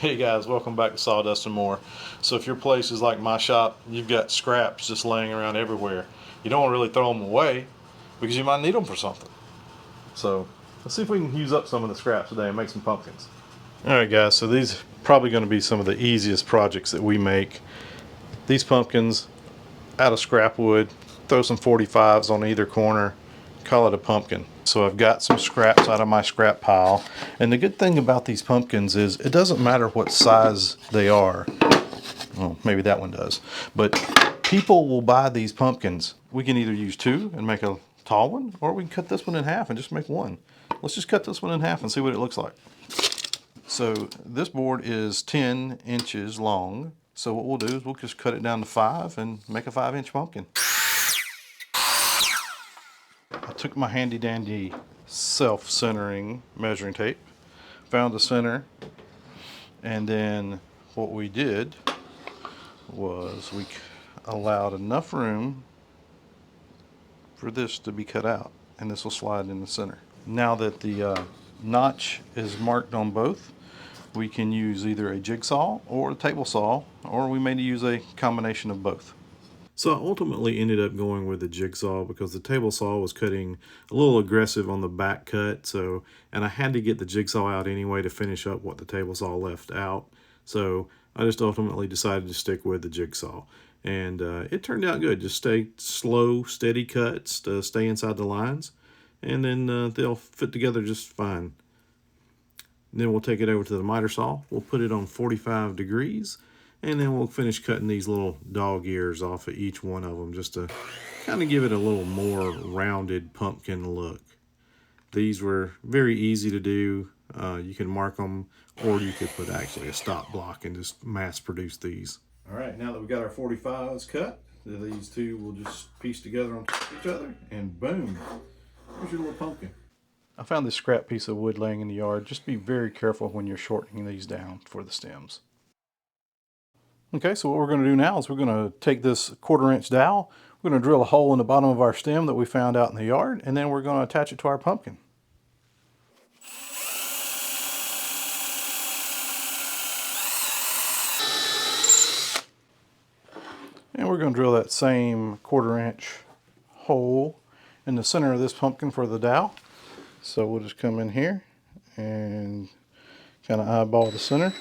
Hey guys, welcome back to Sawdust and More. So if your place is like my shop, you've got scraps just laying around everywhere. You don't want to really throw them away because you might need them for something. So let's see if we can use up some of the scraps today and make some pumpkins. Alright guys, so these are probably going to be some of the easiest projects that we make. These pumpkins out of scrap wood, throw some 45s on either corner, call it a pumpkin. So I've got some scraps out of my scrap pile, and the good thing about these pumpkins is it doesn't matter what size they are. Well, maybe that one does, but people will buy these pumpkins. We can either use two and make a tall one, or we can cut this one in half and just make one. Let's just cut this one in half and see what it looks like. So this board is 10 inches long. So what we'll do is we'll just cut it down to 5 and make a 5-inch pumpkin. I took my handy dandy self-centering measuring tape, found the center, and then what we did was we allowed enough room for this to be cut out, and this will slide in the center. Now that the notch is marked on both, we can use either a jigsaw or a table saw, or we may use a combination of both. So I ultimately ended up going with the jigsaw because the table saw was cutting a little aggressive on the back cut, and I had to get the jigsaw out anyway to finish up what the table saw left out. So I just ultimately decided to stick with the jigsaw, and it turned out good. Just stay slow, steady cuts to stay inside the lines, and then they'll fit together just fine. Then we'll take it over to the miter saw. We'll put it on 45 degrees, and then we'll finish cutting these little dog ears off of each one of them just to kind of give it a little more rounded pumpkin look. These were very easy to do. You can mark them, or you could put actually a stop block and just mass produce these. All right, now that we got our 45s cut, these two will just piece together on each other, and boom, there's your little pumpkin. I found this scrap piece of wood laying in the yard. Just be very careful when you're shortening these down for the stems. Okay, so what we're going to do now is we're going to take this 1/4-inch dowel, we're going to drill a hole in the bottom of our stem that we found out in the yard, and then we're going to attach it to our pumpkin. And we're going to drill that same 1/4-inch hole in the center of this pumpkin for the dowel. So we'll just come in here and kind of eyeball the center.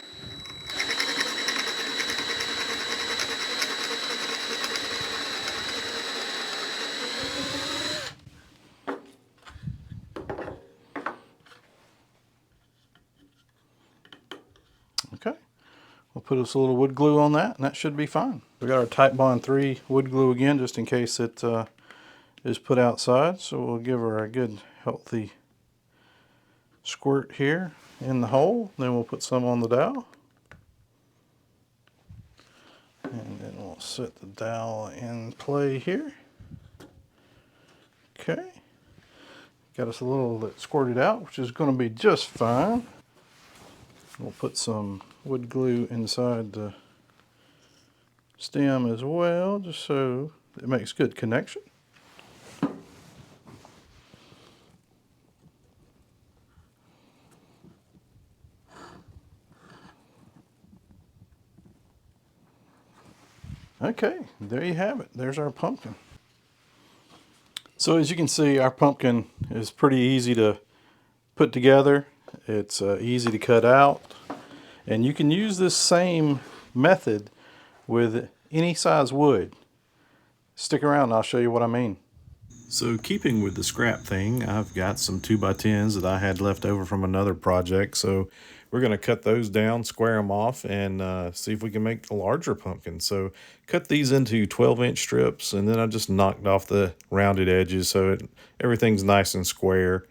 Okay, we'll put us a little wood glue on that, and that should be fine. We got our Type Bond 3 wood glue again, just in case it is put outside. So we'll give her a good healthy squirt here in the hole. Then we'll put some on the dowel. And then we'll set the dowel in play here. Okay. Got us a little that squirted out, which is going to be just fine. We'll put some wood glue inside the stem as well, just so it makes good connection. Okay, there you have it. There's our pumpkin. So as you can see, our pumpkin is pretty easy to put together. It's easy to cut out. And you can use this same method with any size wood. Stick around and I'll show you what I mean. So keeping with the scrap thing, I've got some 2x10s that I had left over from another project. So we're going to cut those down, square them off, and see if we can make a larger pumpkin. So cut these into 12-inch strips, and then I just knocked off the rounded edges so everything's nice and square.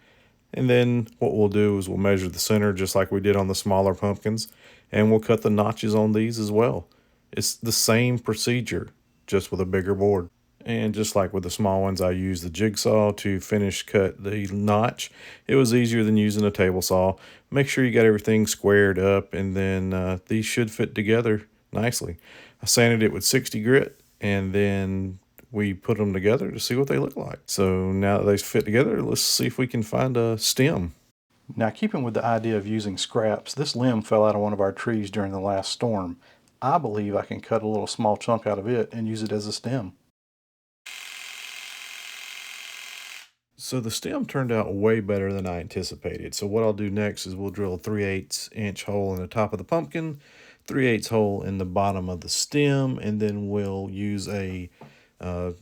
And then what we'll do is we'll measure the center just like we did on the smaller pumpkins, and we'll cut the notches on these as well. It's the same procedure, just with a bigger board. And just like with the small ones, I used the jigsaw to finish cut the notch. It was easier than using a table saw. Make sure you got everything squared up, and then these should fit together nicely. I sanded it with 60 grit, and then we put them together to see what they look like. So now that they fit together, let's see if we can find a stem. Now, keeping with the idea of using scraps, this limb fell out of one of our trees during the last storm. I believe I can cut a little small chunk out of it and use it as a stem. So the stem turned out way better than I anticipated. So what I'll do next is we'll drill a 3/8 inch hole in the top of the pumpkin, 3/8 hole in the bottom of the stem, and then we'll use a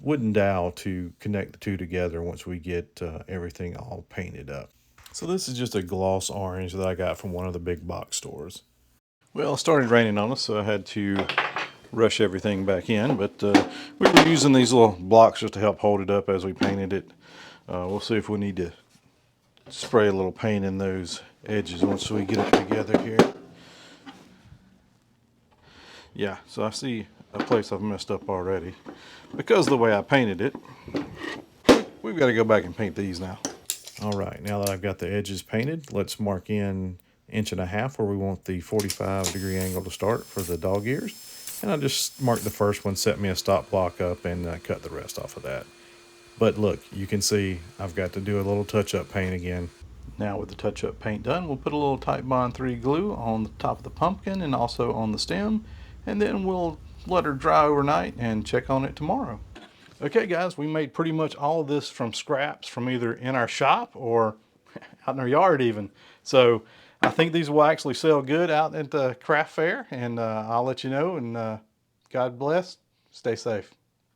wooden dowel to connect the two together once we get everything all painted up. So this is just a gloss orange that I got from one of the big box stores. Well, it started raining on us, so I had to rush everything back in, but we were using these little blocks just to help hold it up as we painted it. We'll see if we need to spray a little paint in those edges once we get it together here. Yeah, so I see a place I've messed up already. Because of the way I painted it, we've got to go back and paint these now. All right, now that I've got the edges painted, let's mark in 1.5 where we want the 45-degree angle to start for the dog ears. And I just marked the first one, set me a stop block up, and cut the rest off of that. But look, you can see I've got to do a little touch-up paint again. Now with the touch-up paint done, we'll put a little Titebond 3 glue on the top of the pumpkin and also on the stem, and then we'll let her dry overnight and check on it tomorrow. Okay guys, we made pretty much all of this from scraps from either in our shop or out in our yard even. So I think these will actually sell good out at the craft fair, and I'll let you know, and God bless. Stay safe.